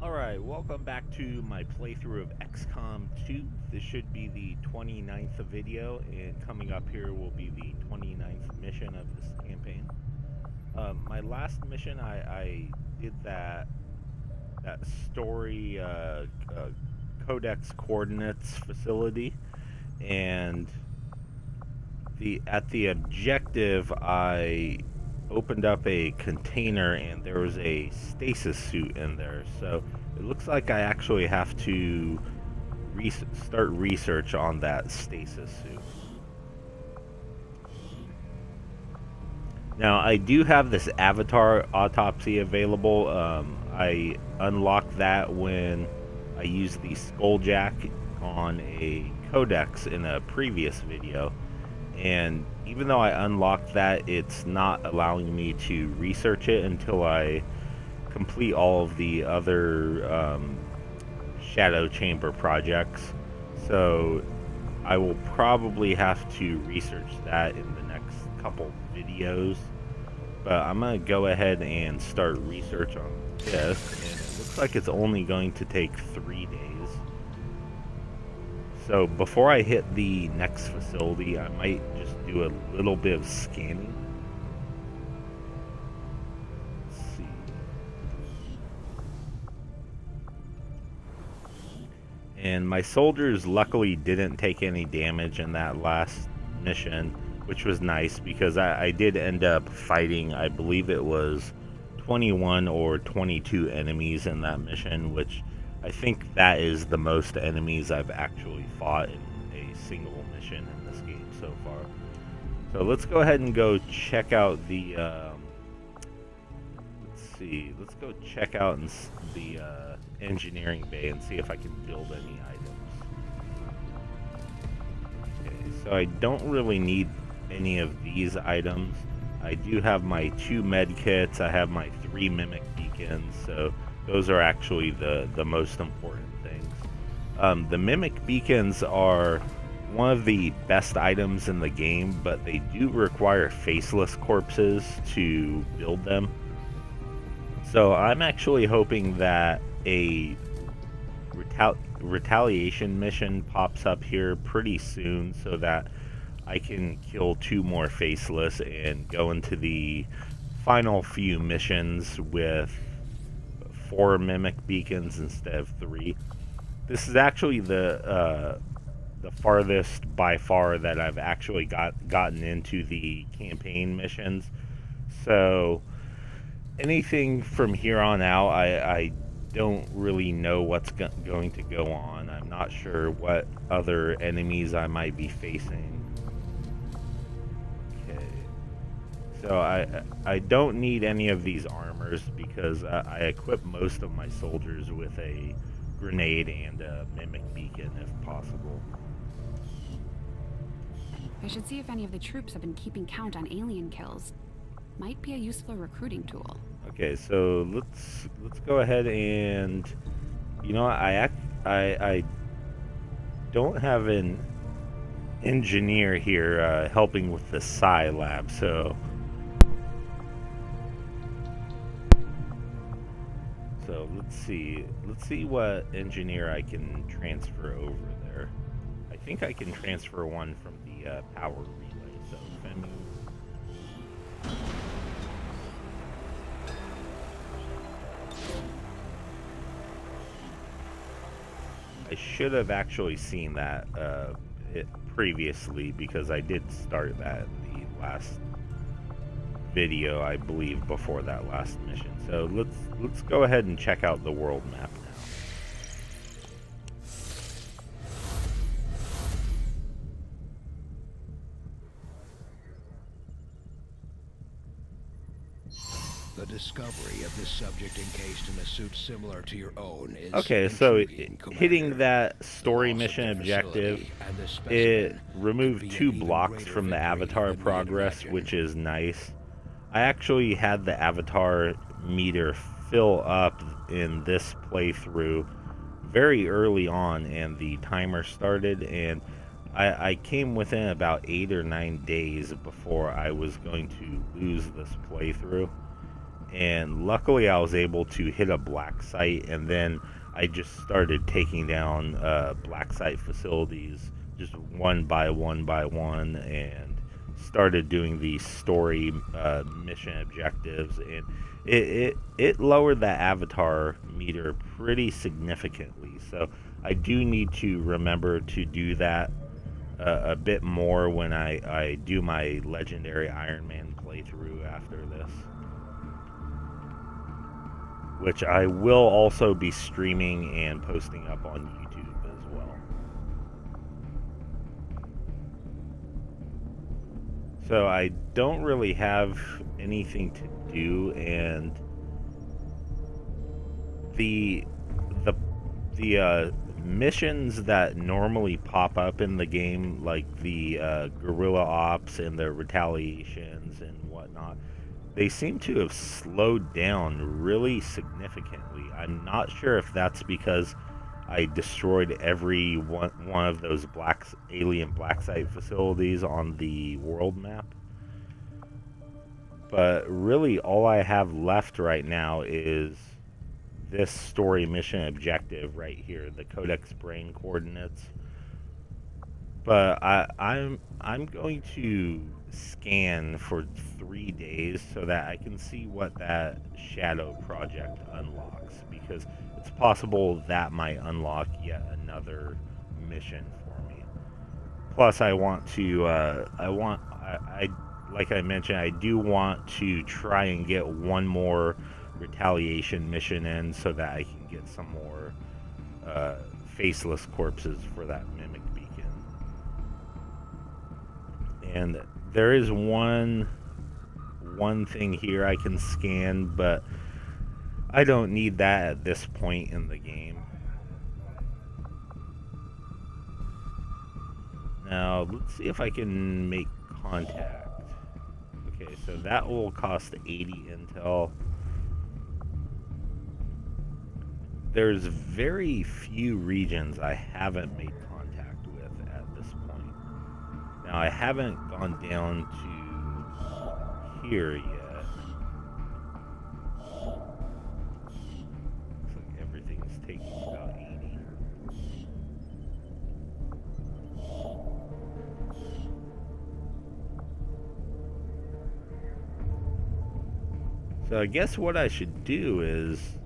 Alright, welcome back to my playthrough of XCOM 2. This should be the 29th video, and coming up here will be the 29th mission of this campaign. My last mission, I did that story codex coordinates facility, and at the objective I opened up a container and there was a stasis suit in there, so it looks like I actually have to start research on that stasis suit. Now I do have this avatar autopsy available. I unlocked that when I used the skulljack on a codex in a previous video, and even though I unlocked that, it's not allowing me to research it until I complete all of the other shadow chamber projects. So I will probably have to research that in the next couple videos, but I'm gonna go ahead and start research on this, and it looks like it's only going to take 3 days. So before I hit the next facility, I might just do a little bit of scanning. Let's see. And my soldiers luckily didn't take any damage in that last mission, which was nice because I did end up fighting, I believe it was 21 or 22 enemies in that mission, which I think that is the most enemies I've actually fought in a single mission in this game so far. So let's go ahead and go check out the, let's go check out the engineering bay and see if I can build any items. Okay, so I don't really need any of these items. I do have my 2 med kits, I have my 3 mimic beacons, so those are actually the most important things. The mimic beacons are one of the best items in the game, but they do require faceless corpses to build them. So I'm actually hoping that a retaliation mission pops up here pretty soon so that I can kill 2 more faceless and go into the final few missions with 4 mimic beacons instead of 3. This is actually the farthest by far that I've actually gotten into the campaign missions. So anything from here on out, I don't really know what's going to go on. I'm not sure what other enemies I might be facing. Okay, so I don't need any of these armors because I equip most of my soldiers with a grenade and a mimic beacon if possible. I should see if any of the troops have been keeping count on alien kills. Might be a useful recruiting tool. Okay, so let's go ahead and, you know, I don't have an engineer here helping with the Psi lab, so let's see what engineer I can transfer over there. I think I can transfer one from the power relay. So Femu. I should have actually seen that previously because I did start that in the last video, I believe, before that last mission. So let's go ahead and check out the world map now. The discovery of this subject encased in a suit similar to your own is okay, so intriguing, hitting that story mission objective, it removed 2 blocks from the avatar progress, which is nice. I actually had the avatar meter fill up in this playthrough very early on, and the timer started, and I came within about 8 or 9 days before I was going to lose this playthrough. and luckily I was able to hit a black site, and then I just started taking down black site facilities just one by one, and started doing the story mission objectives, and it lowered the avatar meter pretty significantly. So I do need to remember to do that a bit more when I do my legendary Iron Man playthrough after this, which I will also be streaming and posting up on YouTube as well. So I don't really have anything to do, and the missions that normally pop up in the game, like the guerrilla ops and the retaliations and whatnot, they seem to have slowed down really significantly. I'm not sure if that's because I destroyed every one of those alien black site facilities on the world map. But really all I have left right now is this story mission objective right here, the Codex Brain coordinates. But I'm going to scan for 3 days so that I can see what that shadow project unlocks, because it's possible that might unlock yet another mission for me. Plus I want to like I mentioned, I do want to try and get one more retaliation mission in so that I can get some more faceless corpses for that mimic beacon. And there is one thing here I can scan, but I don't need that at this point in the game. Now let's see if I can make contact. Okay, so that will cost 80 intel. There's very few regions I haven't made contact with at this point. Now, I haven't gone down to here yet. Looks like everything's taking about 80. So I guess what I should do is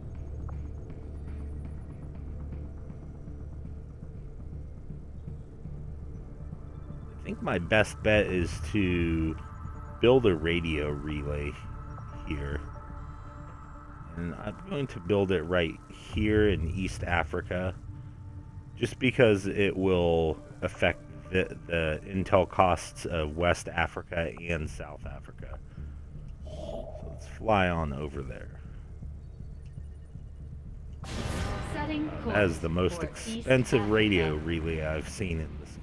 I think my best bet is to build a radio relay here. And I'm going to build it right here in East Africa, just because it will affect the intel costs of West Africa and South Africa. So let's fly on over there. That is the most expensive radio relay I've seen in this game.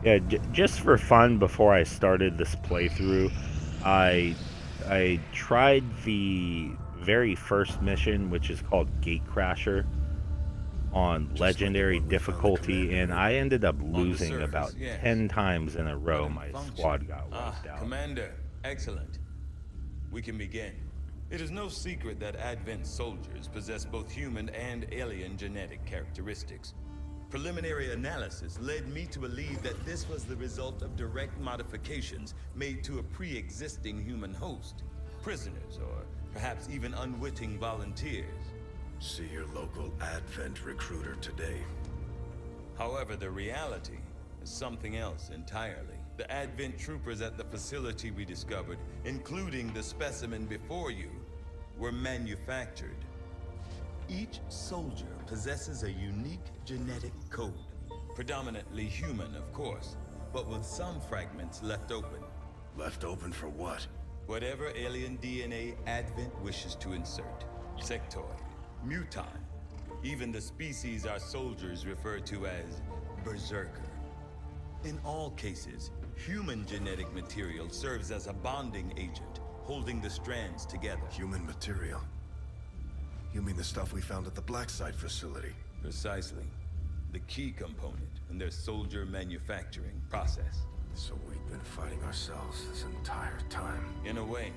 Yeah, just for fun, before I started this playthrough, I tried the very first mission, which is called Gatecrasher, on legendary difficulty, and I ended up losing about 10 times in a row. My squad got wiped out. Commander, excellent. We can begin. It is no secret that Advent soldiers possess both human and alien genetic characteristics. Preliminary analysis led me to believe that this was the result of direct modifications made to a pre-existing human host. Prisoners, or perhaps even unwitting volunteers. See your local Advent recruiter today. However, the reality is something else entirely. The Advent troopers at the facility we discovered, including the specimen before you, were manufactured. Each soldier possesses a unique genetic code. Predominantly human, of course, but with some fragments left open. Left open for what? Whatever alien DNA Advent wishes to insert. Sectoid, mutant, even the species our soldiers refer to as Berserker. In all cases, human genetic material serves as a bonding agent, holding the strands together. Human material? You mean the stuff we found at the Black Site facility? Precisely. The key component in their soldier manufacturing process. So we've been fighting ourselves this entire time. In a way,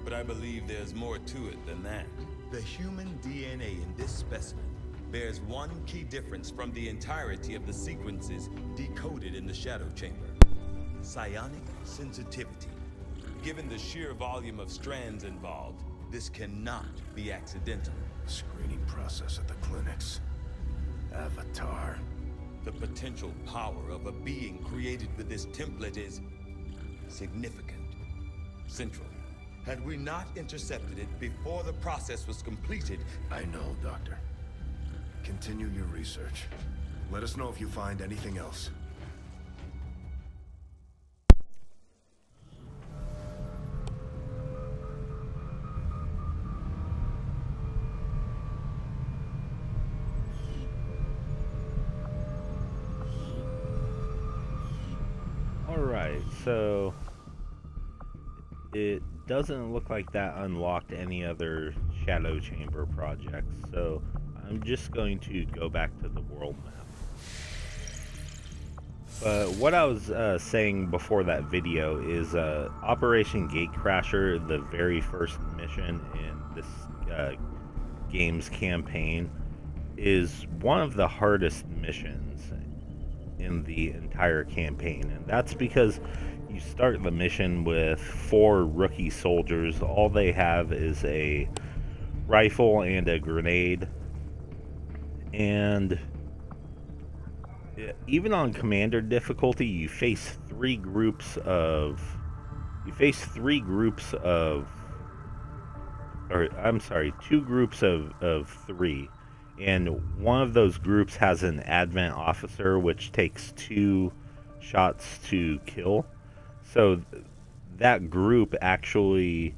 but I believe there's more to it than that. The human DNA in this specimen bears one key difference from the entirety of the sequences decoded in the Shadow Chamber. Psionic sensitivity. Given the sheer volume of strands involved, this cannot be accidental. Screening process at the clinics. Avatar. The potential power of a being created with this template is significant, central. Had we not intercepted it before the process was completed... I know, Doctor. Continue your research. Let us know if you find anything else. Alright, so it doesn't look like that unlocked any other Shadow Chamber projects, so I'm just going to go back to the world map. But what I was saying before that video is Operation Gatecrasher, the very first mission in this game's campaign, is one of the hardest missions in the entire campaign, and that's because you start the mission with 4 rookie soldiers. All they have is a rifle and a grenade, and even on commander difficulty you face 2 groups of 3, and one of those groups has an advent officer which takes 2 shots to kill. So that group actually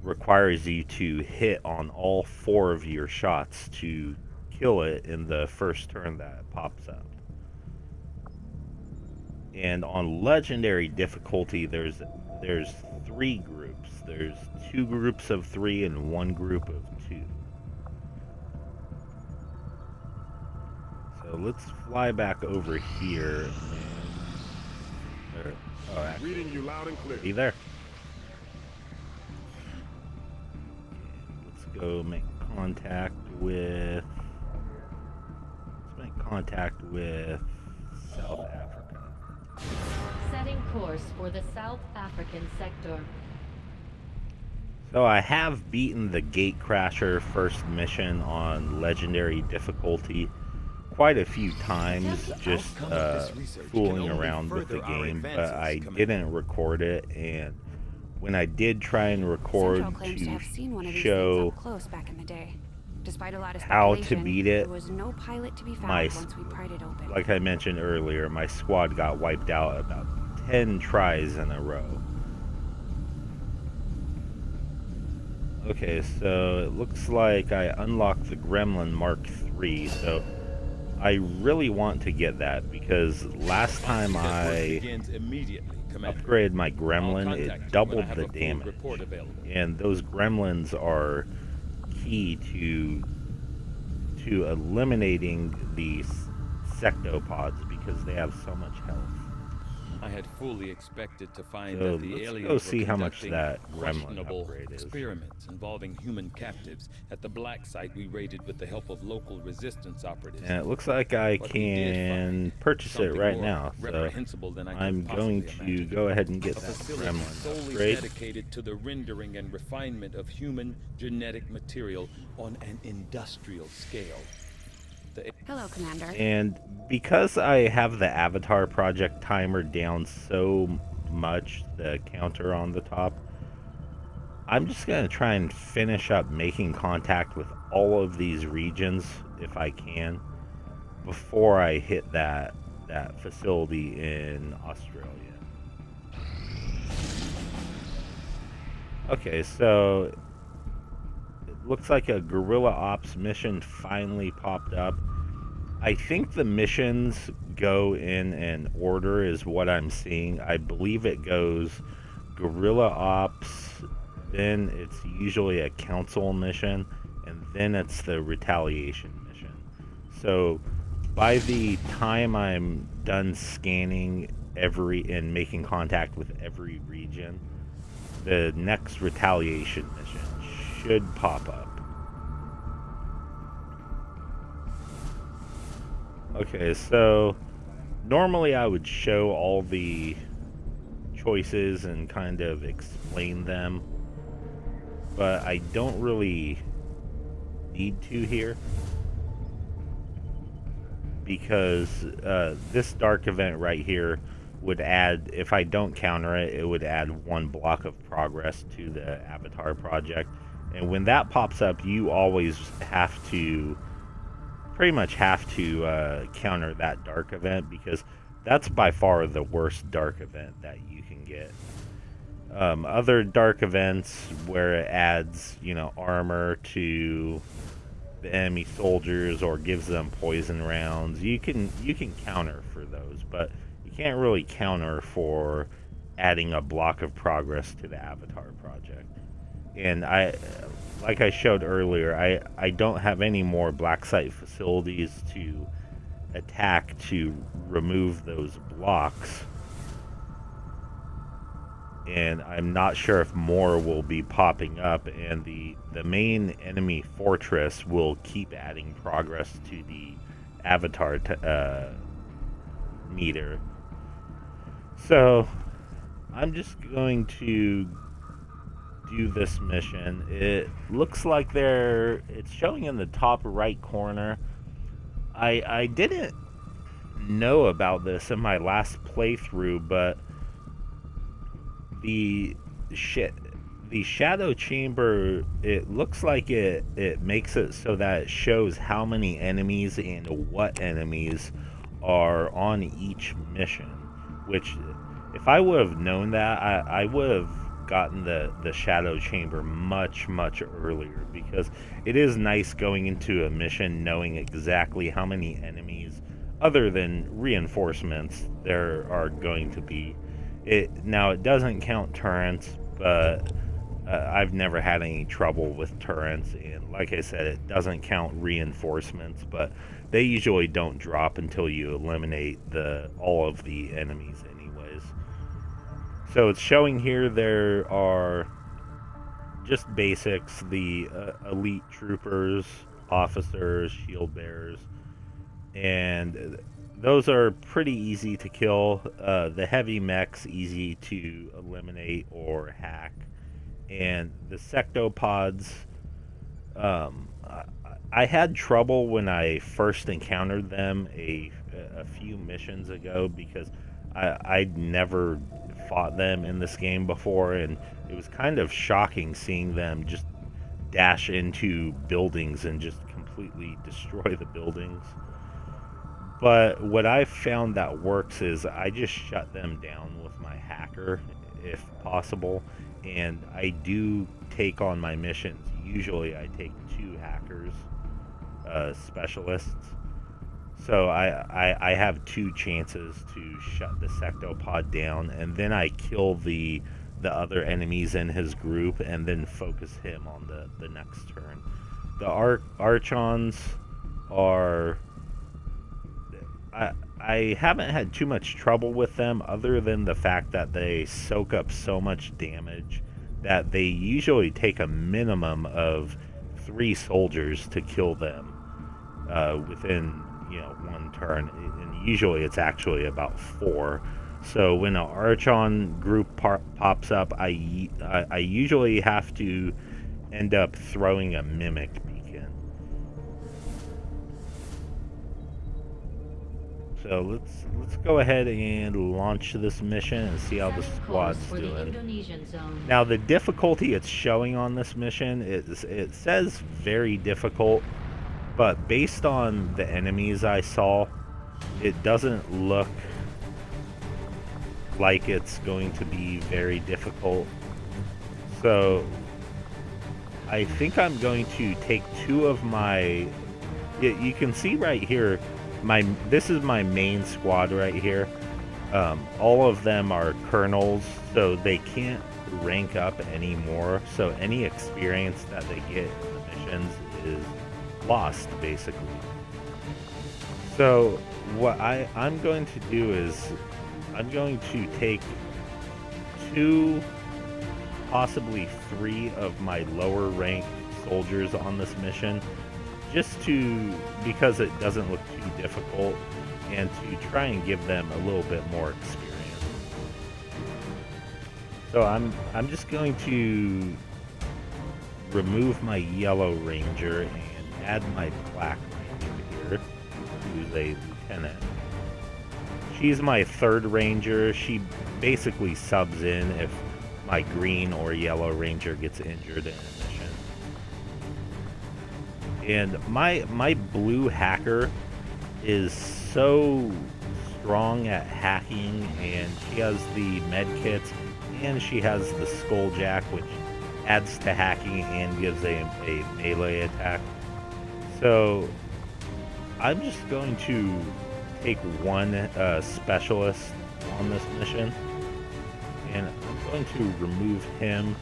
requires you to hit on all 4 of your shots to kill it in the first turn that pops up. And on legendary difficulty there's 3 groups. There's 2 groups of 3 and 1 group of 2. So let's fly back over here. Actually, Reading you loud and clear. be there. Let's go make contact with. South Africa. Setting course for the South African sector. So I have beaten the Gatecrasher first mission on legendary difficulty quite a few times, just fooling around with the game, but I didn't record it, and when I did try and record Central claims to have seen one of these things show up close back in the day. Despite a lot of how to speculation, beat it, there was no pilot to be found my once we pried it open. like I mentioned earlier, my squad got wiped out about 10 tries in a row. Okay, so it looks like I unlocked the Gremlin Mark III, so I really want to get that because last time I upgraded my Gremlin, it doubled the damage. And those Gremlins are key to eliminating these sectopods because they have so much health. I had fully expected to find So that the let's aliens go see were how much conducting that Gremlin questionable upgrade is. experiments involving human captives at the black site we raided with the help of local resistance operatives. And it looks like I But we did can find purchase it something right more now, so reprehensible than I could I'm going to possibly imagine. go ahead and get A that facility Gremlin solely upgrade. dedicated to the rendering and refinement of human genetic material on an industrial scale. Hello, Commander. And because I have the Avatar project timer down so much, the counter on the top, I'm just going to try and finish up making contact with all of these regions if I can before I hit that facility in Australia. Okay, so it looks like a guerrilla ops mission finally popped up. I think the missions go in an order is what I'm seeing. I believe it goes guerrilla ops, then it's usually a council mission, and then it's the retaliation mission. So by the time I'm done scanning and making contact with every region, the next retaliation mission should pop up. Okay, so normally I would show all the choices and kind of explain them, but I don't really need to here, because this dark event right here would add, if I don't counter it, it would add 1 block of progress to the Avatar project. And when that pops up, you always have to, pretty much have to counter that dark event, because that's by far the worst dark event that you can get. Other dark events where it adds, you know, armor to the enemy soldiers or gives them poison rounds, you can counter for those, but you can't really counter for adding a block of progress to the Avatar project. And like I showed earlier, I don't have any more black site facilities to attack to remove those blocks, and I'm not sure if more will be popping up, and the main enemy fortress will keep adding progress to the Avatar meter. So I'm just going to do this mission. It looks like it's showing in the top right corner. I didn't know about this in my last playthrough, but the shadow chamber, it looks like it makes it so that it shows how many enemies and what enemies are on each mission, which, if I would have known that, I would have gotten the shadow chamber much earlier, because it is nice going into a mission knowing exactly how many enemies other than reinforcements there are going to be. Now it doesn't count turrets, but I've never had any trouble with turrets, and like I said, it doesn't count reinforcements, but they usually don't drop until you eliminate all of the enemies anyways. So it's showing here there are just basics, the elite troopers, officers, shield bearers, and those are pretty easy to kill. The heavy mechs easy to eliminate or hack, and the sectopods, I had trouble when I first encountered them a few missions ago, because I'd never fought them in this game before, and it was kind of shocking seeing them just dash into buildings and just completely destroy the buildings. But what I've found that works is I just shut them down with my hacker if possible, and I do take on my missions. Usually I take 2 hackers, specialists, so I have 2 chances to shut the sectopod down, and then I kill the other enemies in his group and then focus him on the next turn. The Archons are... I haven't had too much trouble with them, other than the fact that they soak up so much damage that they usually take a minimum of 3 soldiers to kill them within, you know, 1 turn, and usually it's actually about 4. So when an Archon group pops up, I usually have to end up throwing a mimic beacon. So let's go ahead and launch this mission and see how the squad's doing. Now the difficulty it's showing on this mission it says very difficult, but based on the enemies I saw, it doesn't look like it's going to be very difficult. So I think I'm going to take 2 of my... You can see right here, this is my main squad right here. All of them are colonels, so they can't rank up anymore. So any experience that they get in the missions is lost, basically. So what I'm going to do is I'm going to take 2, possibly 3 of my lower ranked soldiers on this mission, just because it doesn't look too difficult, and to try and give them a little bit more experience. So I'm just going to remove my yellow ranger and add my black ranger here, who's a lieutenant. She's my 3rd ranger. She basically subs in if my green or yellow ranger gets injured in a mission. And my blue hacker is so strong at hacking, and she has the med kits, and she has the skulljack, which adds to hacking and gives a melee attack. So I'm just going to take 1 specialist on this mission, and I'm going to remove him,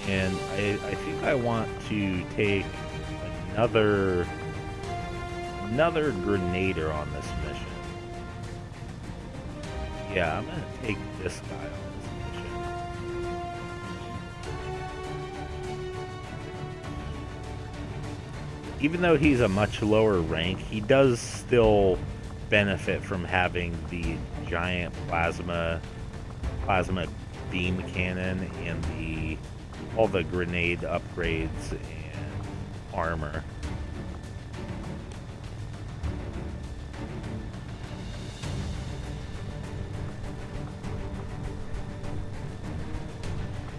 and I think I want to take another grenader on this mission. Yeah, I'm gonna take this guy on this mission. Even though he's a much lower rank, he does still benefit from having the giant plasma beam cannon and all the grenade upgrades and armor.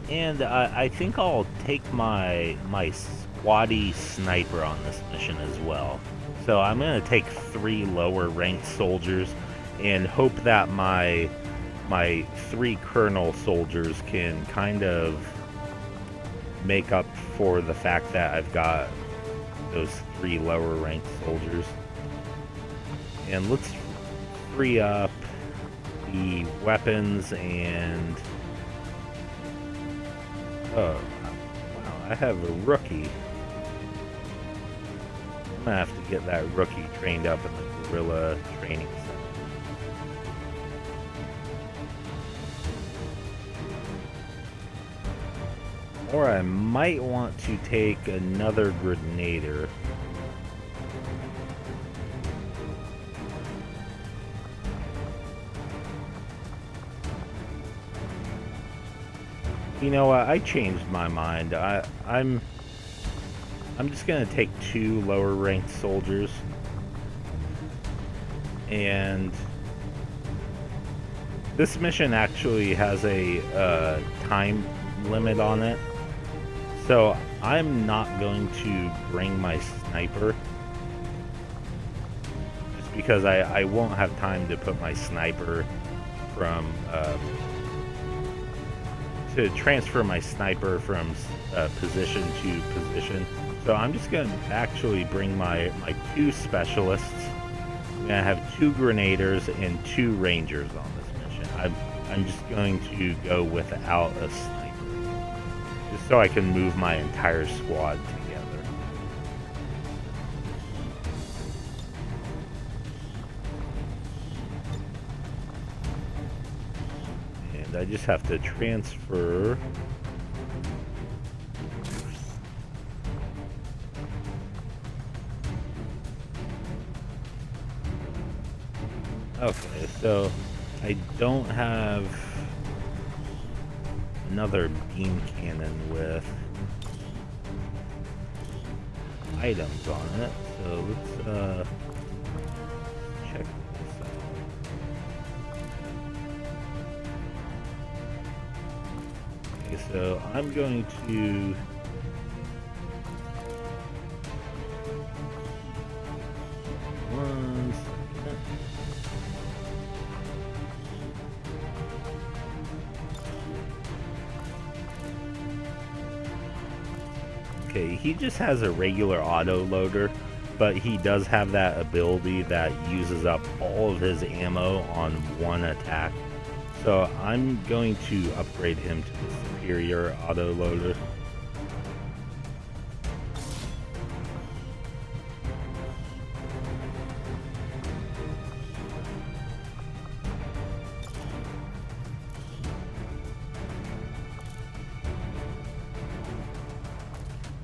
And I think I'll take my squatty sniper on this mission as well. So I'm going to take 3 lower ranked soldiers and hope that my 3 colonel soldiers can kind of make up for the fact that I've got those 3 lower ranked soldiers. And let's free up the weapons and... Oh, wow, I have a rookie. I'm gonna have to get that rookie trained up in the guerrilla training center. Or I might want to take another grenader. You know what? I changed my mind. I'm just gonna take 2 lower ranked soldiers, and this mission actually has a time limit on it, so I'm not going to bring my sniper, just because I won't have time to put my sniper from to transfer my sniper from position to position. So I'm just going to actually bring my 2 specialists. I'm going to have 2 grenaders and 2 rangers on this mission. I'm just going to go without a sniper, just so I can move my entire squad together. And I just have to transfer. Okay, so I don't have another beam cannon with items on it, so let's check this out. Okay, so I'm going to one second. Okay, he just has a regular auto loader, but he does have that ability that uses up all of his ammo on one attack. So I'm going to upgrade him to the superior auto loader.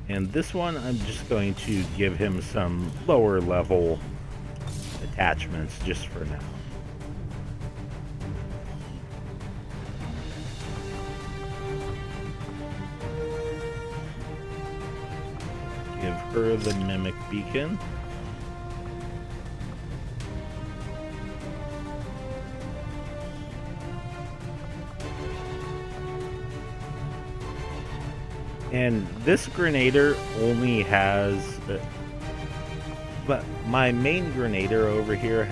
And this one, I'm just going to give him some lower level attachments just for now. Give her the mimic beacon. And this grenader only has, but my main grenader over here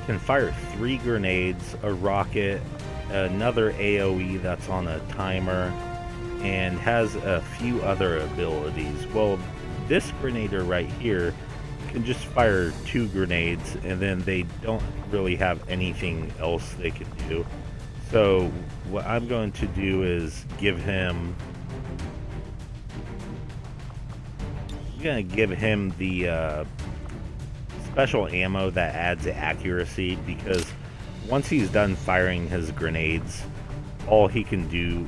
can fire 3 grenades, a rocket, another AoE that's on a timer, and has a few other abilities. Well, this grenader right here can just fire 2 grenades, and then they don't really have anything else they can do. So what I'm going to do is give him the special ammo that adds accuracy, because once he's done firing his grenades, all he can do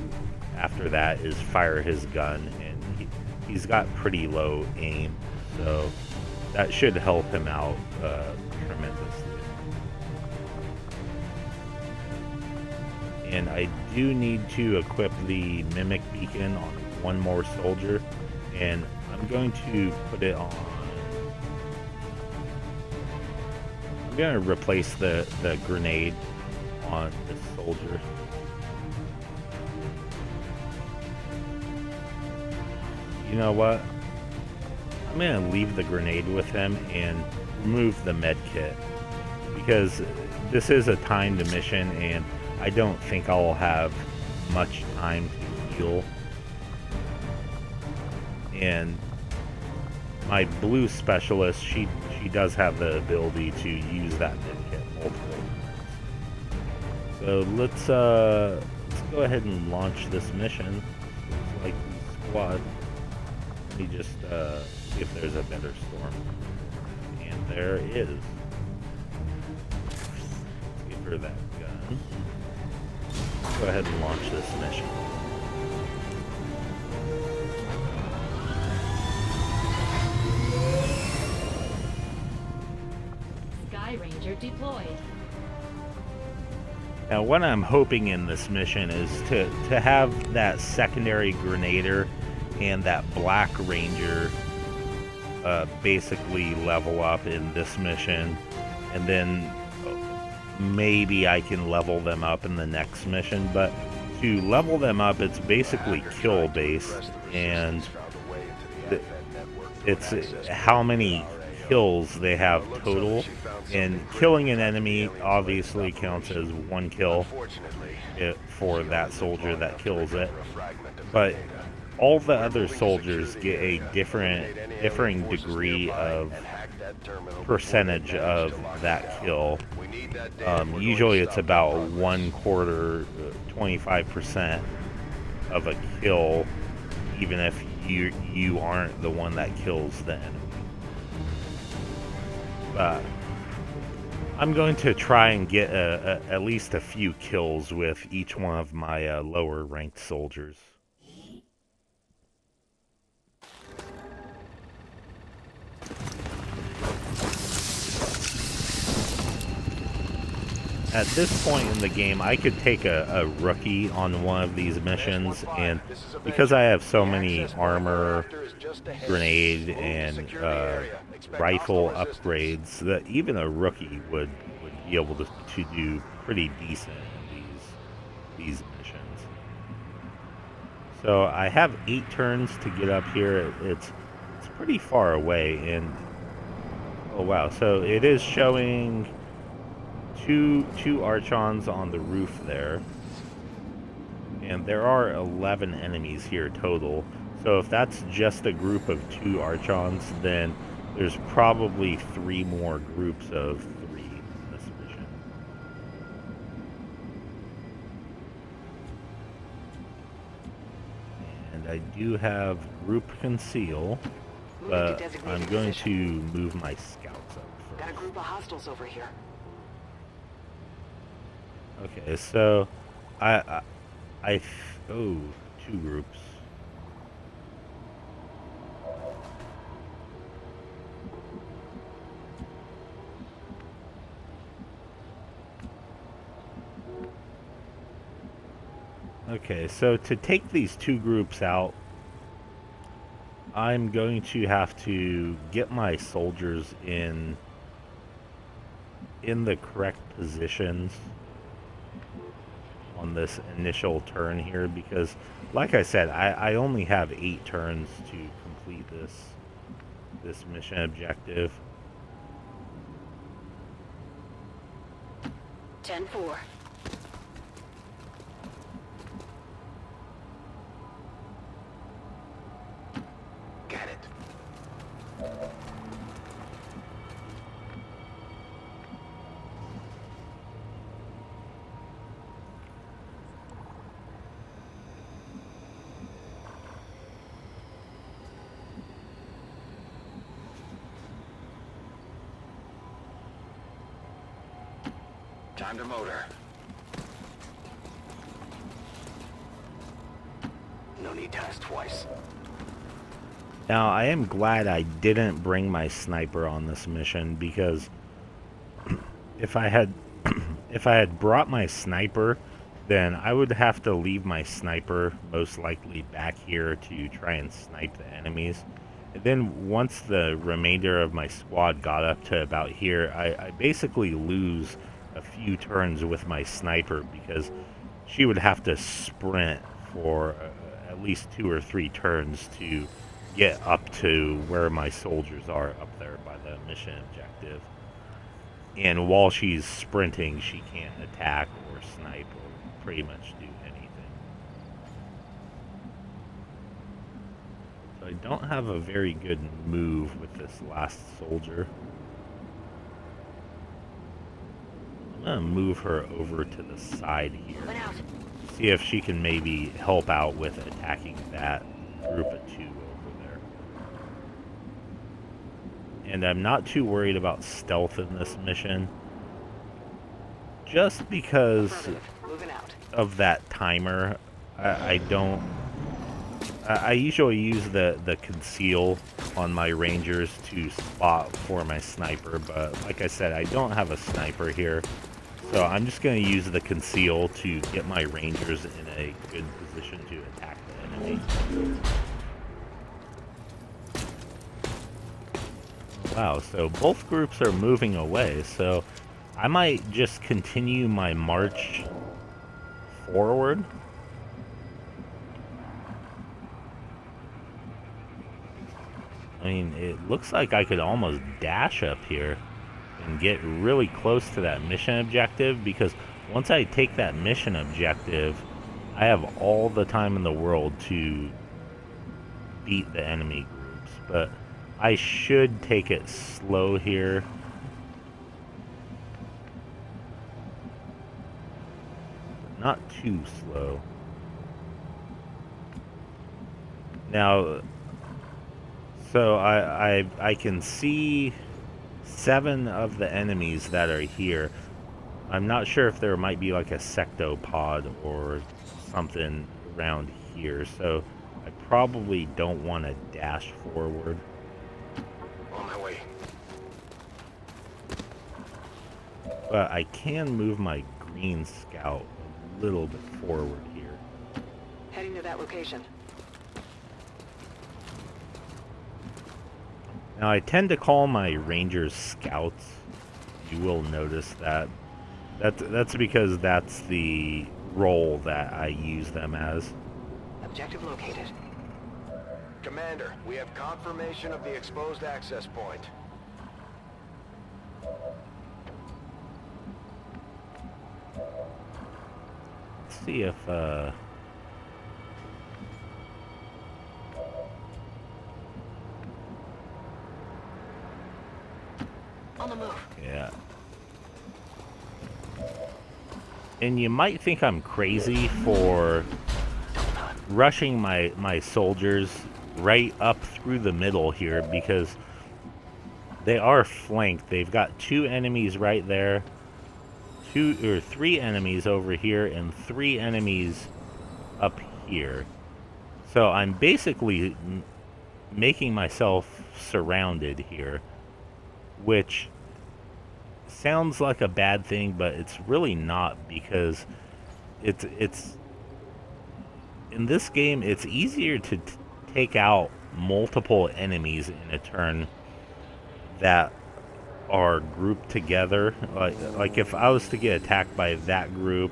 after that is fire his gun, and he's got pretty low aim, so that should help him out tremendously. And I do need to equip the mimic beacon on one more soldier, and I'm going to put it on. I'm going to replace the grenade on this soldier. You know what? I'm going to leave the grenade with him and remove the med kit, because this is a timed mission and I don't think I'll have much time to heal. And my blue specialist, she does have the ability to use that medkit multiple times. So let's go ahead and launch this mission. Looks like the squad. Let me just see if there's a better storm. And there is. Let's give her that gun. Let's go ahead and launch this mission. Ranger deployed. Now, what I'm hoping in this mission is to have that secondary grenader and that black ranger basically level up in this mission, and then maybe I can level them up in the next mission. But to level them up, it's basically kill based, and it's how many kills they have total, and killing an enemy obviously counts as 1 kill for that soldier that kills it, but all the other soldiers get a differing degree of percentage of that kill. Usually it's about 1/4, 25% of a kill, even if you aren't the one that kills the enemy. I'm going to try and get at least a few kills with each one of my lower ranked soldiers. At this point in the game, I could take a rookie on one of these missions, and because I have so many armor, grenade, and rifle upgrades, that even a rookie would be able to do pretty decent in these missions. So I have 8 turns to get up here. It's pretty far away, and oh wow! So it is showing two Archons on the roof there, and there are 11 enemies here total. So if that's just a group of 2 Archons, then there's probably 3 more groups of 3 in this mission. And I do have group conceal, but I'm going to move my scouts up first. Got a group of hostiles over here. Okay, so oh, 2 groups. Okay, so to take these two groups out, I'm going to have to get my soldiers in the correct positions on this initial turn here, because like I said, I only have 8 turns to complete this mission objective. 10-4. Get it. Time to motor. No need to ask twice. Now, I am glad I didn't bring my sniper on this mission, because if I had brought my sniper, then I would have to leave my sniper most likely back here to try and snipe the enemies. And then once the remainder of my squad got up to about here, I basically lose a few turns with my sniper, because she would have to sprint for at least 2 or 3 turns to get up to where my soldiers are up there by the mission objective. And while she's sprinting, she can't attack or snipe or pretty much do anything. So I don't have a very good move with this last soldier. I'm gonna move her over to the side here. See if she can maybe help out with attacking that group of 2 over there. And I'm not too worried about stealth in this mission, just because of that timer. I usually use the conceal on my rangers to spot for my sniper, but like I said, I don't have a sniper here, so I'm just going to use the conceal to get my rangers in a good position to attack the enemy. Wow, so both groups are moving away, so I might just continue my march forward. I mean, it looks like I could almost dash up here and get really close to that mission objective, because once I take that mission objective, I have all the time in the world to beat the enemy groups. But I should take it slow here. Not too slow. Now, so I can see 7 of the enemies that are here. I'm not sure if there might be like a sectopod or something around here, so I probably don't want to dash forward. On my way. But I can move my green scout a little bit forward here. Heading to that location. Now, I tend to call my rangers scouts. You will notice that. That's because that's the role that I use them as. Objective located. Commander, we have confirmation of the exposed access point. Let's see if On the move. yeah. And you might think I'm crazy for rushing my soldiers right up through the middle here, because they are flanked. They've got 2 enemies right there, 2 or 3 enemies over here, and 3 enemies up here. So I'm basically making myself surrounded here, which sounds like a bad thing, but it's really not, because it's in this game, it's easier to take out multiple enemies in a turn that are grouped together. Like if I was to get attacked by that group,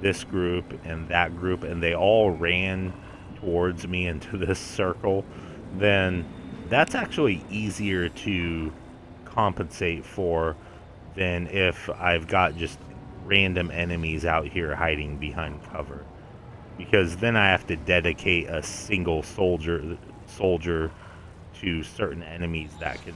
this group, and that group, and they all ran towards me into this circle, then that's actually easier to compensate for than if I've got just random enemies out here hiding behind cover. Because then I have to dedicate a single soldier to certain enemies that can,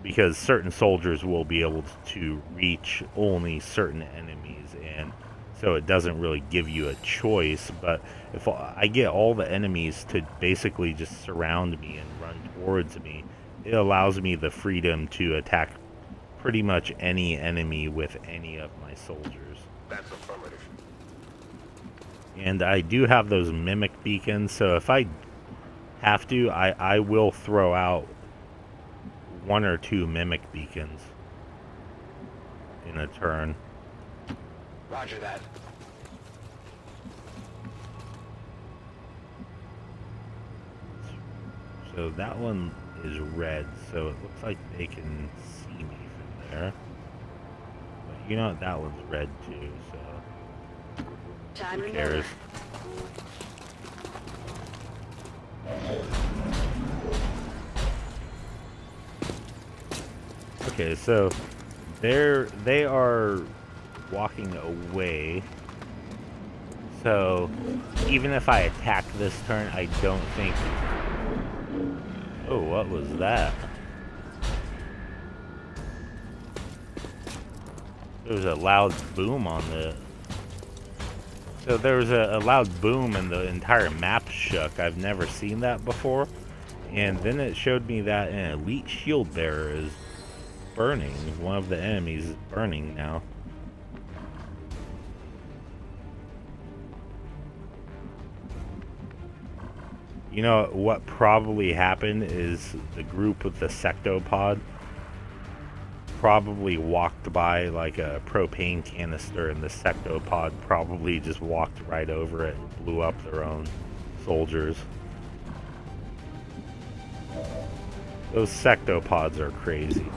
because certain soldiers will be able to reach only certain enemies, and so it doesn't really give you a choice. But if I get all the enemies to basically just surround me and run towards me, it allows me the freedom to attack pretty much any enemy with any of my soldiers. That's affirmative. And I do have those mimic beacons, so if I have to, I will throw out 1 or 2 mimic beacons in a turn. Roger that. So that one is red, so it looks like they can see me from there. But you know what, that one's red too, so Time who to cares? Okay, so they are walking away. So even if I attack this turn, I don't think... Oh, what was that? There was a loud boom on the... So there was a loud boom and the entire map shook. I've never seen that before. And then it showed me that an elite shield bearer is burning. One of the enemies is burning now. You know what probably happened is the group with the sectopod probably walked by like a propane canister, and the sectopod probably just walked right over it and blew up their own soldiers. Those sectopods are crazy.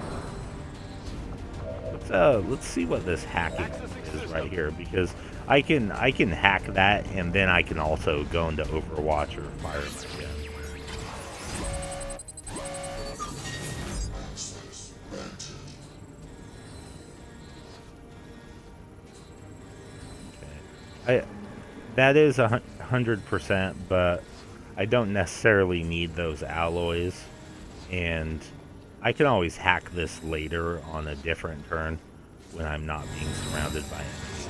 Let's see what this hacking is right here, because I can hack that, and then I can also go into Overwatch or fire again. That is 100%, but I don't necessarily need those alloys, and I can always hack this later on a different turn when I'm not being surrounded by enemies.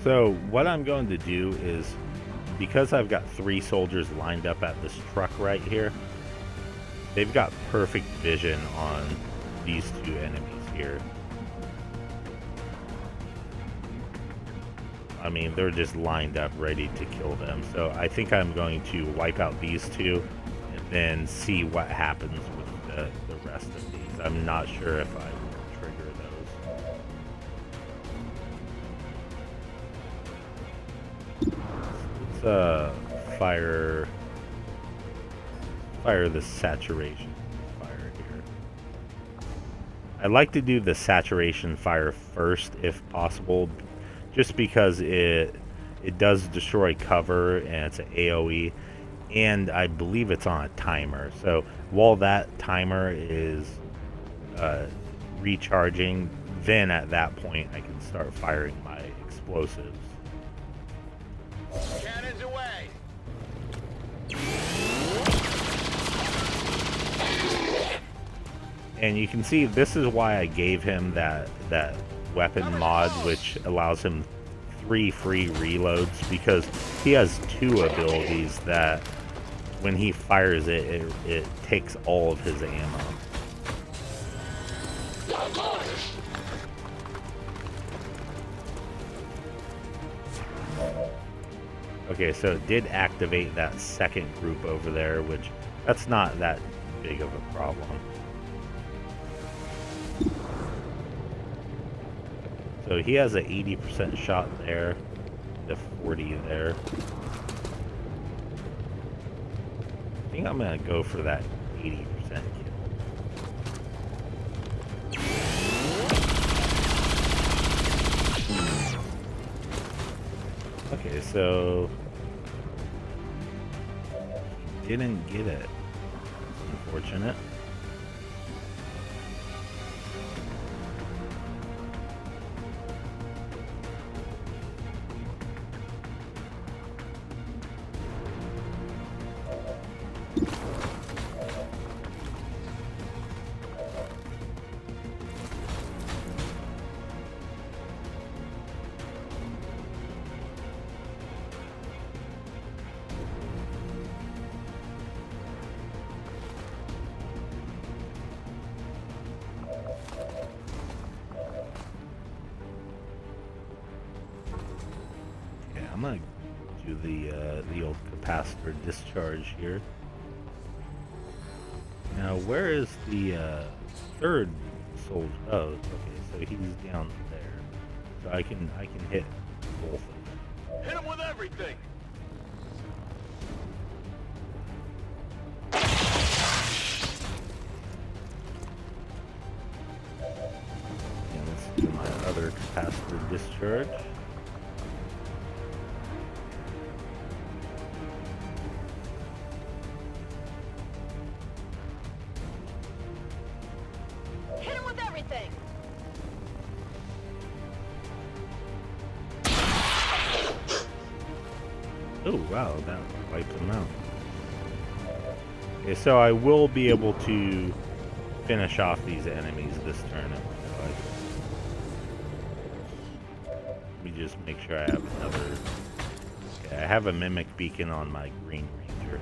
So what I'm going to do is, because I've got 3 soldiers lined up at this truck right here, they've got perfect vision on these 2 enemies here. I mean, they're just lined up ready to kill them. So I think I'm going to wipe out these 2 and then see what happens with the rest of these. I'm not sure if I will trigger those. Let's fire the saturation fire here. I like to do the saturation fire first if possible, just because it does destroy cover, and it's an AoE, and I believe it's on a timer. So while that timer is recharging, then at that point I can start firing my explosives. Cannons away! And you can see this is why I gave him that weapon mod, which allows him 3 free reloads, because he has 2 abilities that when he fires it takes all of his ammo. Okay, so it did activate that second group over there, which that's not that big of a problem. So he has an 80% shot there, the 40 there. I think I'm gonna go for that 80% kill. Okay, so he didn't get it. Unfortunate. I'm gonna do the old capacitor discharge here. Now, where is the third soldier? Oh, okay, so he's down there. So I can hit both of them. Hit him with everything! And let's do my other capacitor discharge. Oh wow, that wiped them out. Okay, so I will be able to finish off these enemies this turn. Let me just make sure I have another. Okay, I have a mimic beacon on my Green Ranger.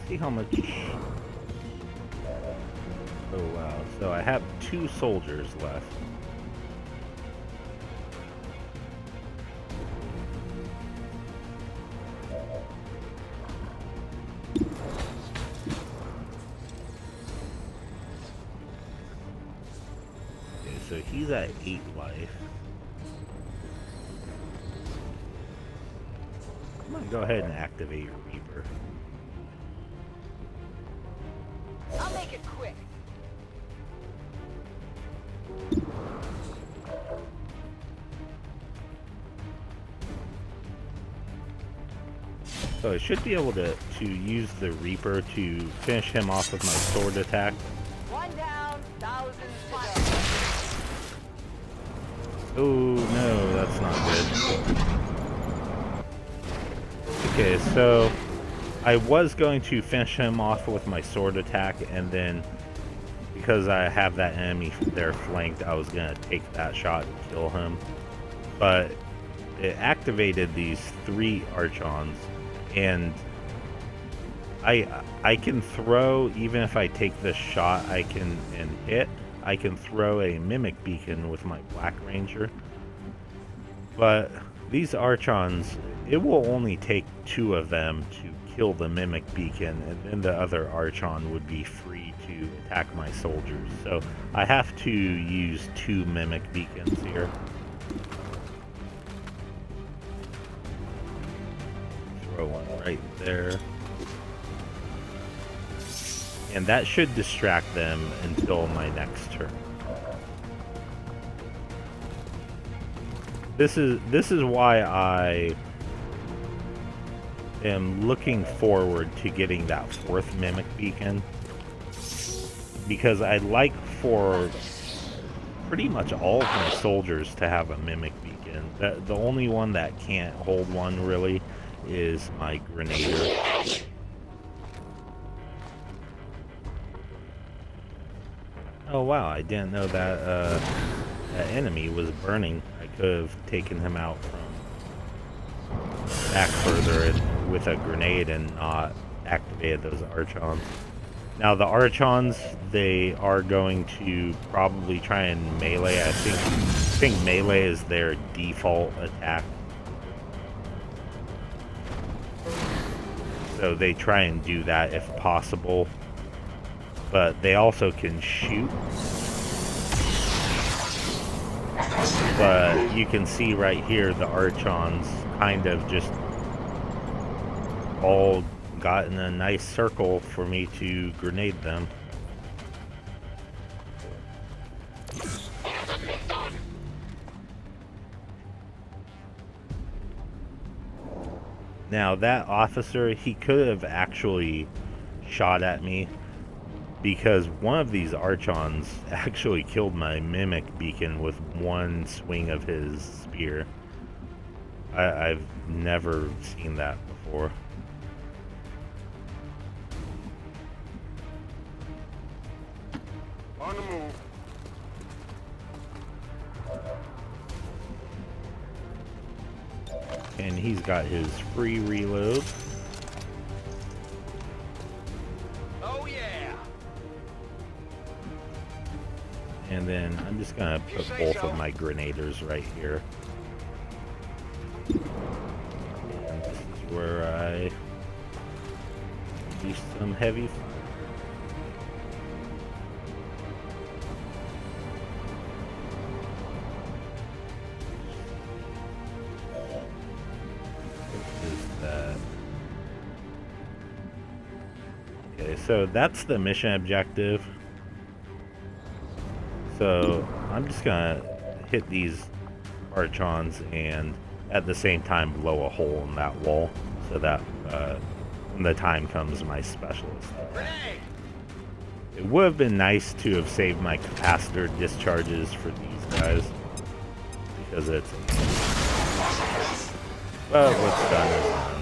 See how much. Oh wow, so I have 2 soldiers left. Okay, so he's at 8 life. I'm gonna go ahead and activate your Reaper. I'll make it quick. So I should be able to use the Reaper to finish him off with my sword attack. One down, thousands to go. Oh no, that's not good. Okay, so I was going to finish him off with my sword attack, and then because I have that enemy there flanked, I was gonna take that shot and kill him. But it activated these 3 Archons, and I can throw, even if I take this shot I can throw a mimic beacon with my Black Ranger. But these Archons, it will only take 2 of them to kill the mimic beacon, and then the other Archon would be free to attack my soldiers. So I have to use 2 mimic beacons here. Throw one right there. And that should distract them until my next turn. This is why I am looking forward to getting that 4th mimic beacon, because I'd like for pretty much all of my soldiers to have a mimic beacon. The only one that can't hold one really is my grenader. Oh wow, I didn't know that that enemy was burning. I could have taken him out from back further with a grenade and not activated those Archons. Now the Archons, they are going to probably try and melee. I think melee is their default attack. So they try and do that if possible. But they also can shoot. But you can see right here the Archons kind of just all got in a nice circle for me to grenade them. Now that officer, he could have actually shot at me, because one of these Archons actually killed my mimic beacon with one swing of his spear. I've never seen that before. On the move. And he's got his free reload. Oh yeah. And then I'm just gonna put both of my grenaders right here. And this is where I use some heavy fire. What is that? Okay, so that's the mission objective. So I'm just gonna hit these Archons and at the same time blow a hole in that wall so that when the time comes, my specialist. It would have been nice to have saved my capacitor discharges for these guys, because it's... Well, what's done is done.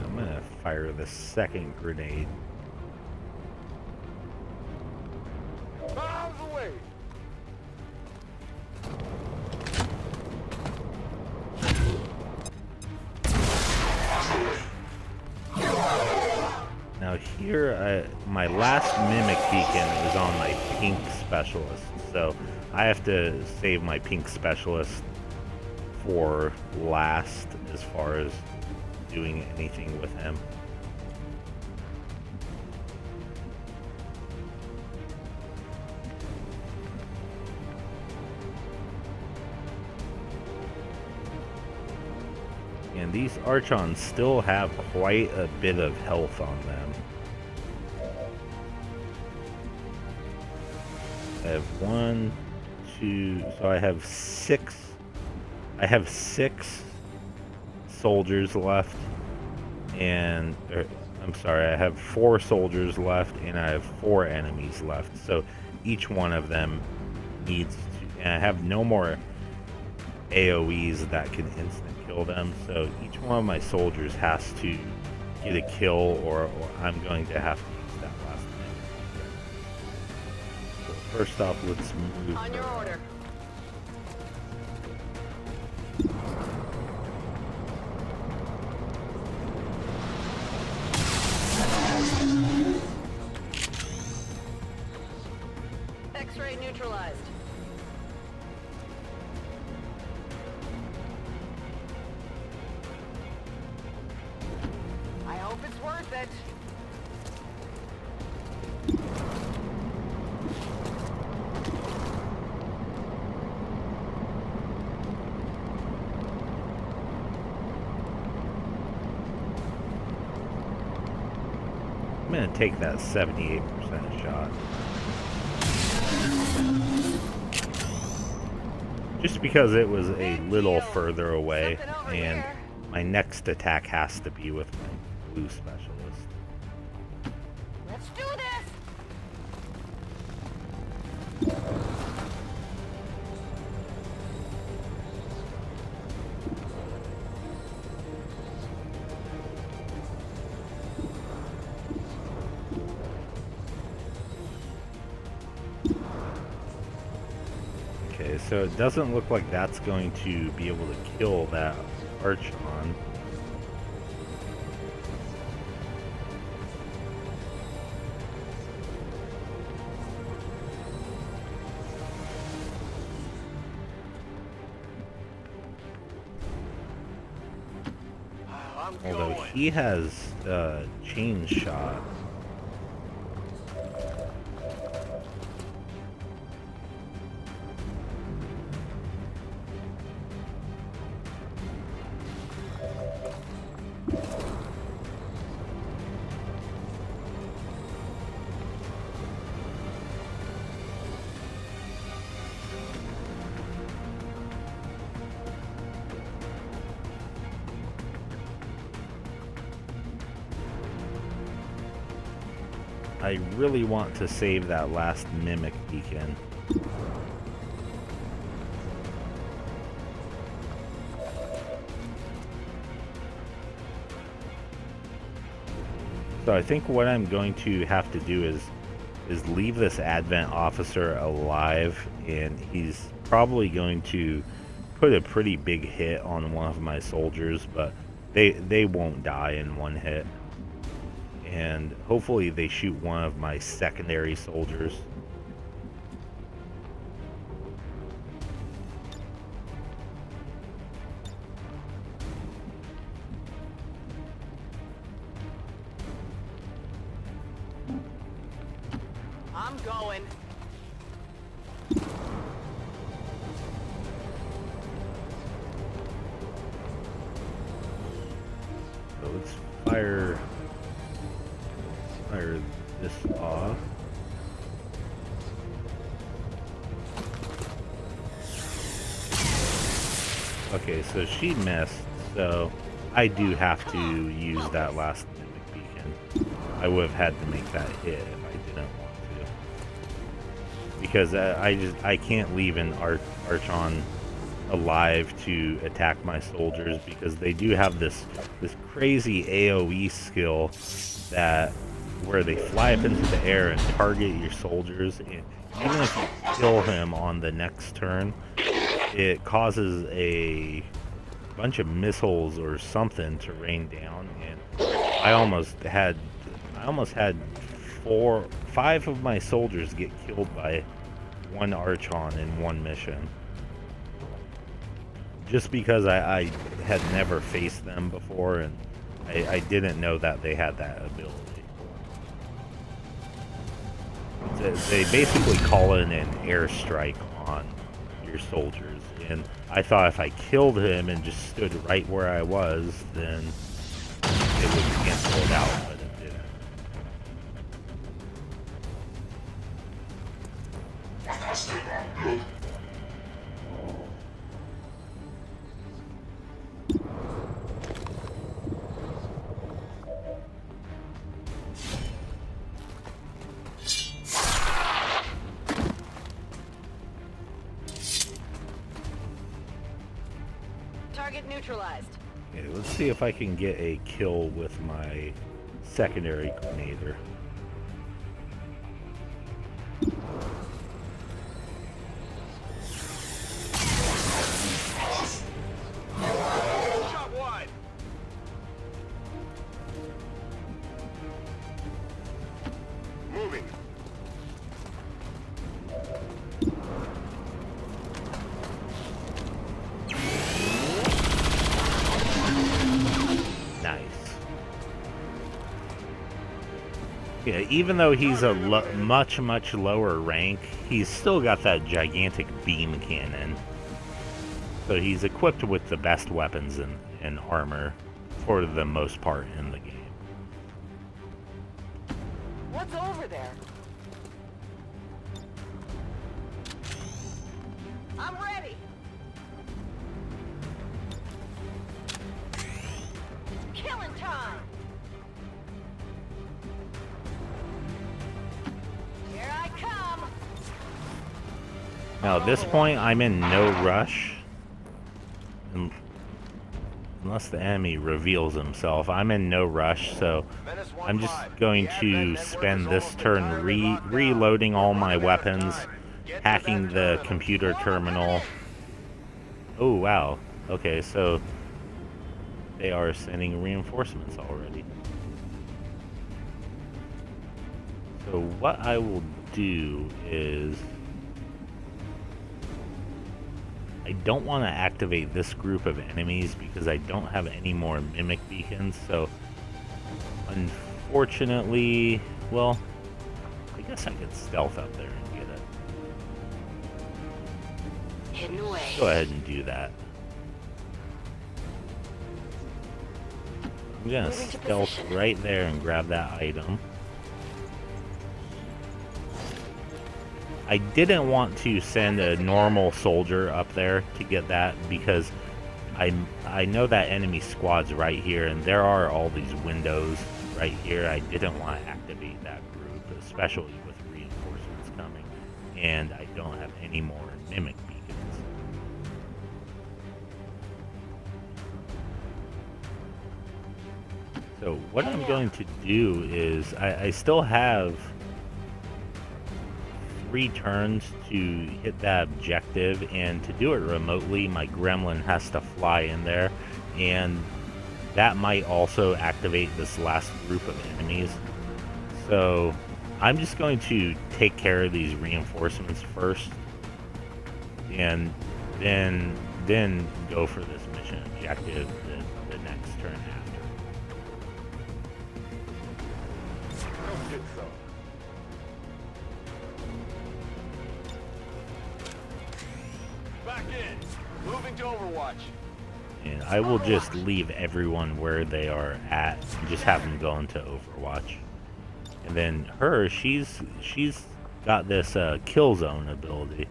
I'm gonna fire the second grenade. Miles away. Now here, my last mimic beacon is on my pink specialist, so I have to save my pink specialist for last as far as doing anything with him. And these Archons still have quite a bit of health on them. I have 1, 2, so I have 6. I have 6 soldiers left, and I'm sorry, I have 4 soldiers left, and I have 4 enemies left. So each one of them needs to, and I have no more AoEs that can instant kill them. So each one of my soldiers has to get a kill, or I'm going to have to use that last minute. So first off, let's move. On your order. X-ray neutralized. gonna take that 78% shot. Just because it was a little further away, and my next attack has to be with my blue specialist. Let's do this! Okay, so it doesn't look like that's going to be able to kill that Archon. Although he has chain shot. I really want to save that last Mimic Beacon. So I think what I'm going to have to do is leave this Advent officer alive, and he's probably going to put a pretty big hit on one of my soldiers, but they won't die in one hit. And hopefully they shoot one of my secondary soldiers. I'm going. So let's fire this off. Okay, so she missed, so I do have to use that last Mimic Beacon. I would have had to make that hit if I didn't want to. Because I can't leave an Archon alive to attack my soldiers, because they do have this crazy AoE skill that where they fly up into the air and target your soldiers, and even if you kill him on the next turn, it causes a bunch of missiles or something to rain down. And I almost had 5 of my soldiers get killed by one Archon in one mission, just because I had never faced them before, and I didn't know that they had that ability. They basically call in an airstrike on your soldiers, and I thought if I killed him and just stood right where I was, then it would cancel it out, but it didn't. Target neutralized. Okay, let's see if I can get a kill with my secondary Grenader. Shot wide. Moving. Nice. Yeah, even though he's a much lower rank, he's still got that gigantic beam cannon. So he's equipped with the best weapons and armor for the most part in the game. What's over there? I'm ready. Killing time. Here I come. Now at this point, I'm in no rush. Unless the enemy reveals himself, I'm in no rush, so I'm just going to spend this turn reloading all my weapons, hacking the computer terminal. Oh wow, okay, so they are sending reinforcements already. So what I will do is, I don't want to activate this group of enemies because I don't have any more mimic beacons, so unfortunately, well, I guess I could stealth up there and get it. Hidden away. Go ahead and do that. I'm gonna stealth right there and grab that item. I didn't want to send a normal soldier up there to get that because I know that enemy squad's right here, and there are all these windows right here. I didn't want to activate that group, especially with reinforcements coming, and I don't have any more mimic beacons. So what I'm going to do is I still have 3 turns to hit that objective, and to do it remotely, my gremlin has to fly in there, and that might also activate this last group of enemies. So I'm just going to take care of these reinforcements first, and then go for this mission objective the next turn after. Back in. Moving to Overwatch. And I will just leave everyone where they are at and just have them go into Overwatch. And then her, she's got this kill zone ability.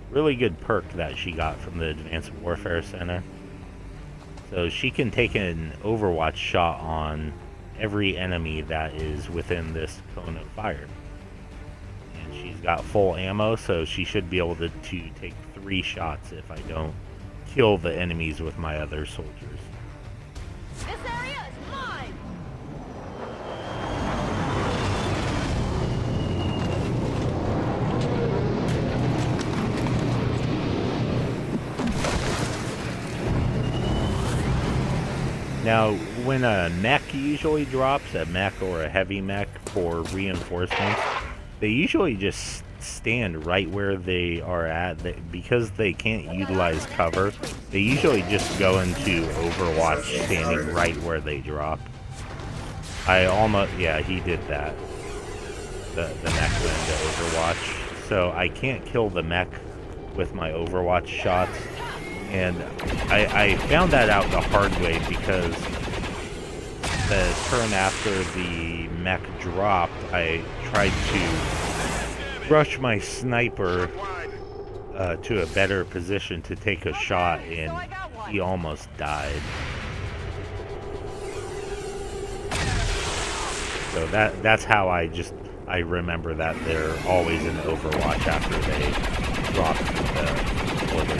Really good perk that she got from the Advanced Warfare Center. So she can take an Overwatch shot on every enemy that is within this cone of fire. And she's got full ammo, so she should be able to take 3 shots if I don't kill the enemies with my other soldiers. This area is mine. Now, when a mech usually drops, a mech or a heavy mech for reinforcements, they usually just stand right where they are at. Because they can't utilize cover, they usually just go into Overwatch standing right where they drop. Yeah, he did that. The mech went into Overwatch. So I can't kill the mech with my Overwatch shots. And I found that out the hard way because the turn after the mech dropped, I tried to rush my sniper to a better position to take a shot, and he almost died. So that's how I remember that they're always in Overwatch after they drop the order.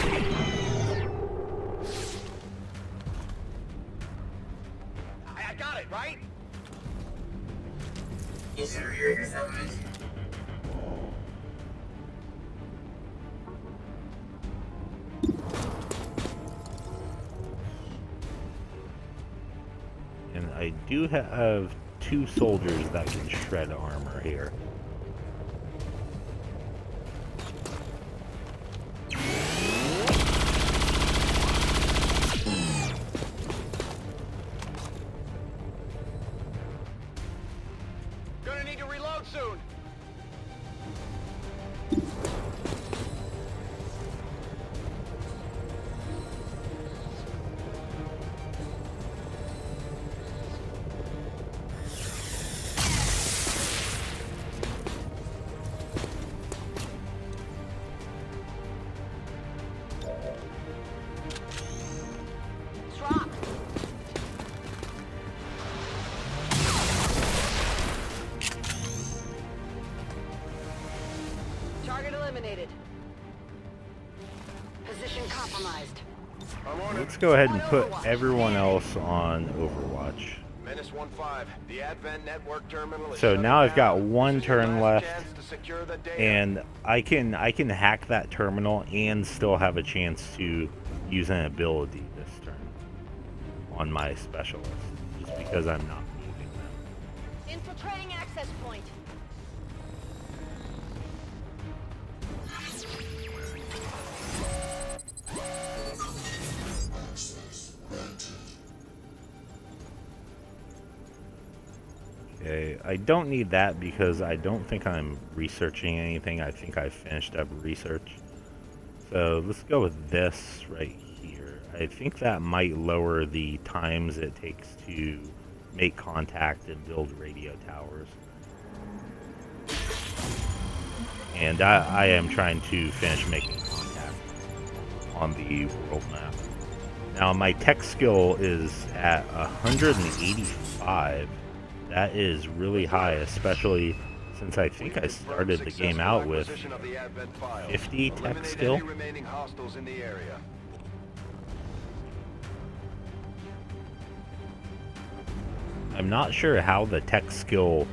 I got it, right? Yes, sir. You're examined. And I do have 2 soldiers that can shred armor here. Gonna need to reload soon. Target eliminated. Position compromised. I'm on Let's it. go ahead and put everyone else on Overwatch. Menace 1-5. The Advent network terminal is So shutting now I've got down. one This is your turn last left, chance to secure the data. and I can hack that terminal and still have a chance to use an ability this turn on my specialist, just because I'm not moving them. Infiltrating access point. Okay, I don't need that because I don't think I'm researching anything. I think I finished up research. So let's go with this right here. I think that might lower the times it takes to make contact and build radio towers. And I am trying to finish making contact on the world map. Now my tech skill is at 185. That is really high, especially since I think I started the game out with 50 tech skill. Remaining hostiles in the area. I'm not sure how the tech skill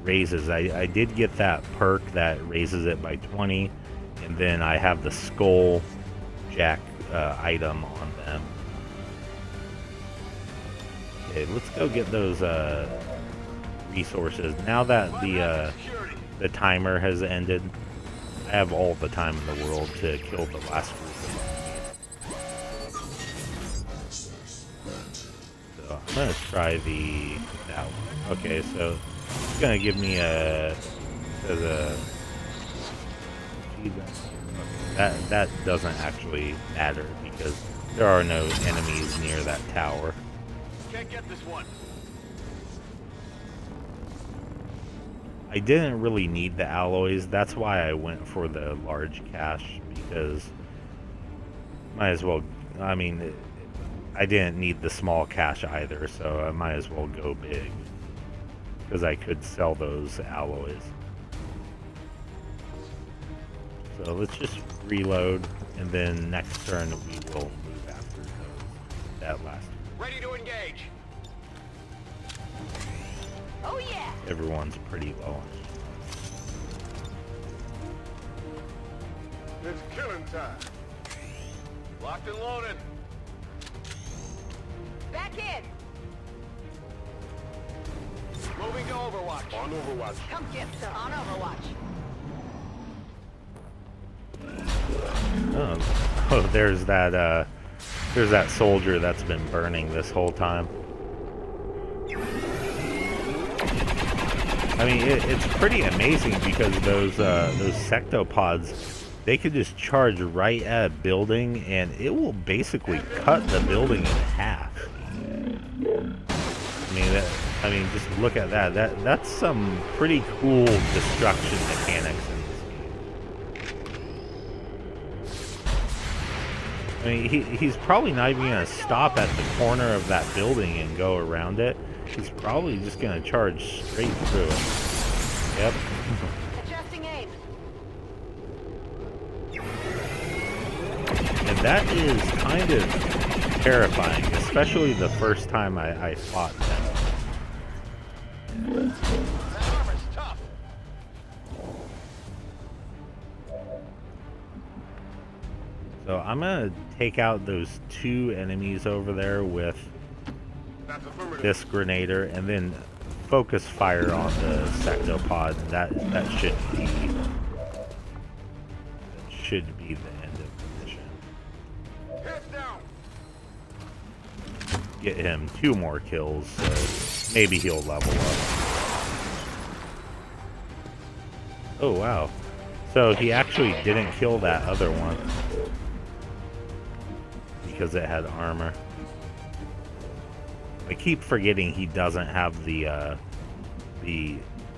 raises. I did get that perk that raises it by 20, and then I have the skull jack item on them. Okay, let's go get those resources. Now that the timer has ended, I have all the time in the world to kill the last group of enemies. So I'm gonna try that one. Okay, so it's gonna give me that doesn't actually matter because there are no enemies near that tower. Can't get this one. I didn't really need the alloys. That's why I went for the large cache, because might as well, I mean, I didn't need the small cache either, so I might as well go big because I could sell those alloys. So let's just reload, and then next turn we will move after that last. Ready to engage. Oh yeah. Everyone's pretty low. It's killing time. Locked and loaded. Back in. Moving to Overwatch. On Overwatch. Come get some. On Overwatch. Oh, there's that soldier that's been burning this whole time. I mean, it's pretty amazing because those sectopods, they could just charge right at a building and it will basically cut the building in half. I mean, just look at that. That's some pretty cool destruction mechanics in this game. I mean, he's probably not even gonna stop at the corner of that building and go around it. He's probably just gonna charge straight through it. Yep. Adjusting aim. And that is kind of terrifying, especially the first time I fought them. That armor's tough. So I'm gonna take out those two enemies over there with this grenader, and then focus fire on the sectopod. That should be the end of the mission. Heads down. Get him 2 more kills, so maybe he'll level up. Oh wow. So he actually didn't kill that other one because it had armor. I keep forgetting he doesn't have the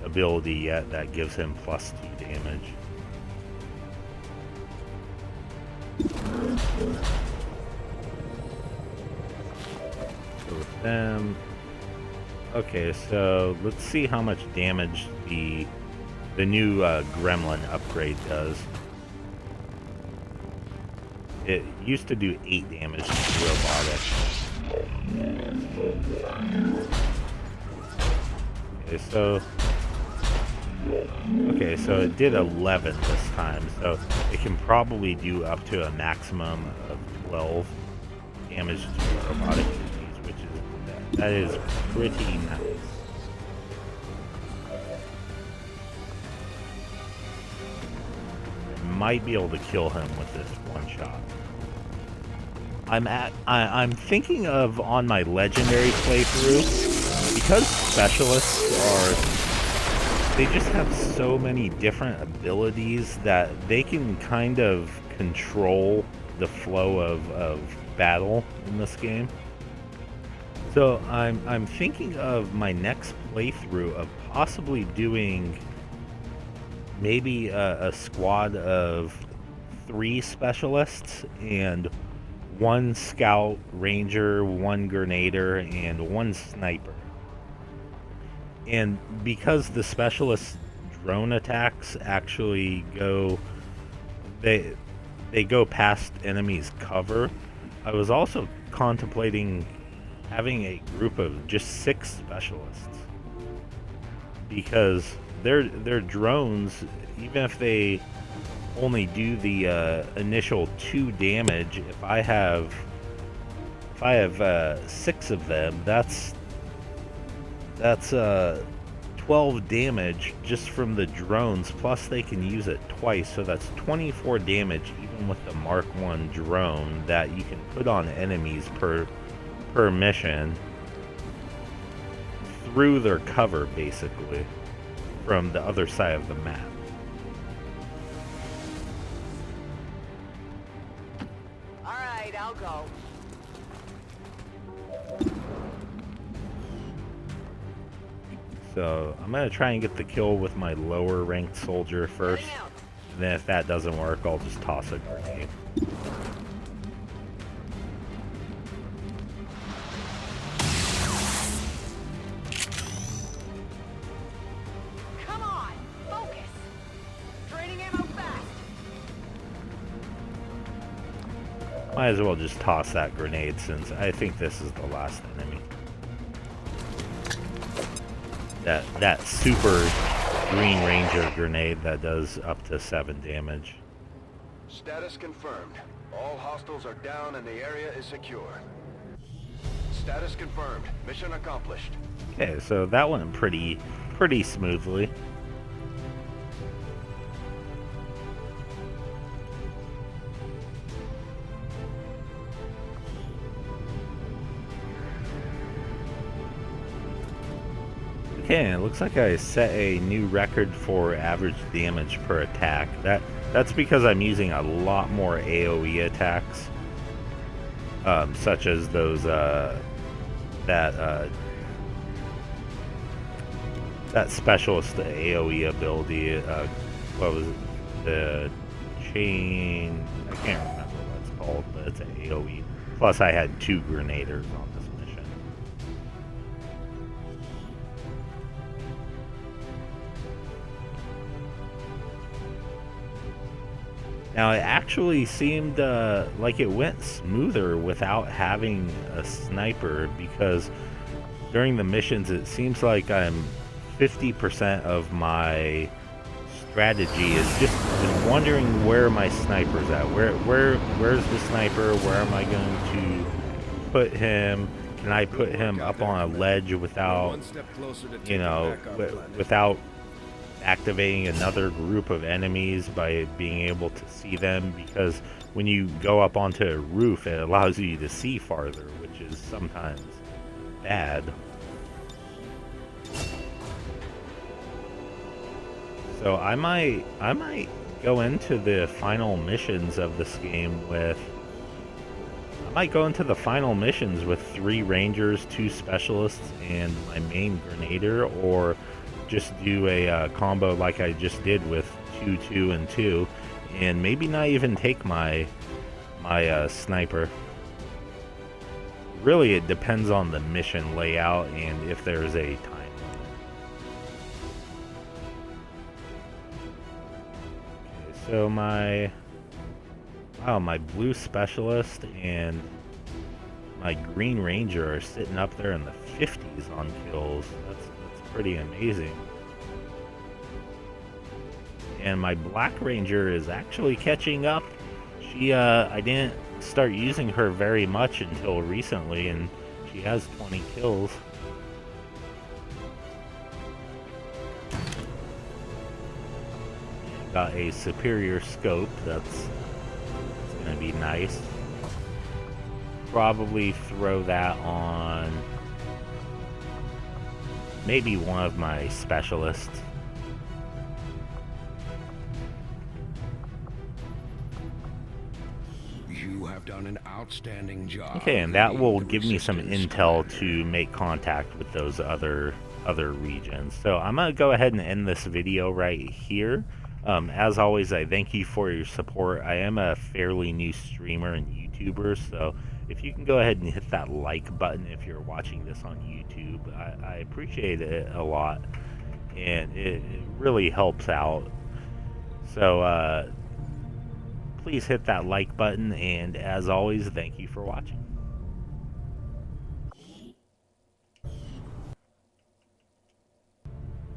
ability yet that gives him +2 damage. So with them. Okay, so let's see how much damage the the new Gremlin upgrade does. It used to do 8 damage to robotic. Okay, so it did 11 this time, so it can probably do up to a maximum of 12 damage to robotic enemies, which is that is pretty nice. Might be able to kill him with this one shot. I'm thinking of on my legendary playthrough, because specialists they just have so many different abilities that they can kind of control the flow of battle in this game. So I'm thinking of my next playthrough of possibly doing maybe a squad of 3 specialists and 1 scout, ranger, 1 grenader, and 1 sniper. And because the specialist drone attacks actually go, they go past enemies' cover, I was also contemplating having a group of just 6 specialists, because their drones, even if they only do the initial 2 damage, if I have 6 of them, that's 12 damage just from the drones, plus they can use it twice, so that's 24 damage even with the Mark 1 drone that you can put on enemies per mission through their cover, basically, from the other side of the map. Alright, I'll go. So I'm going to try and get the kill with my lower ranked soldier first, and then if that doesn't work, I'll just toss a grenade. Come on, focus. Draining ammo fast. Might as well just toss that grenade since I think this is the last enemy. That super Green Ranger grenade that does up to 7 damage. Status confirmed. All hostiles are down and the area is secure. Status confirmed. Mission accomplished. Okay, so that went pretty smoothly. Okay, it looks like I set a new record for average damage per attack. That's because I'm using a lot more AoE attacks, such as those that specialist AoE ability. What was it? The chain? I can't remember what it's called, but it's an AoE. Plus, I had 2 grenaders on this mission. Now, it actually seemed like it went smoother without having a sniper, because during the missions it seems like I'm 50% of my strategy is just wondering where my sniper's at. Where's the sniper? Where am I going to put him? Can I put him up on a ledge without, you know, without activating another group of enemies by being able to see them? Because when you go up onto a roof, it allows you to see farther, which is sometimes bad. So I might go into the final missions of this game with 3 rangers, 2 specialists, and my main grenader, or just do a combo like I just did with 2, 2, and 2, and maybe not even take my sniper. Really, it depends on the mission layout and if there's a time limit. so my blue specialist and my green ranger are sitting up there in the 50s on kills. That's pretty amazing. And my black ranger is actually catching up. She I didn't start using her very much until recently, and she has 20 kills. Got a superior scope. That's gonna be nice. Probably throw that on maybe one of my specialists. You have done an outstanding job. Okay, and that will leading the give me some resistance, intel Commander. to make contact with those other regions. So I'm gonna go ahead and end this video right here. As always, I thank you for your support. I am a fairly new streamer and YouTuber, so if you can go ahead and hit that like button if you're watching this on YouTube, I appreciate it a lot, and it really helps out. So please hit that like button, and as always, thank you for watching.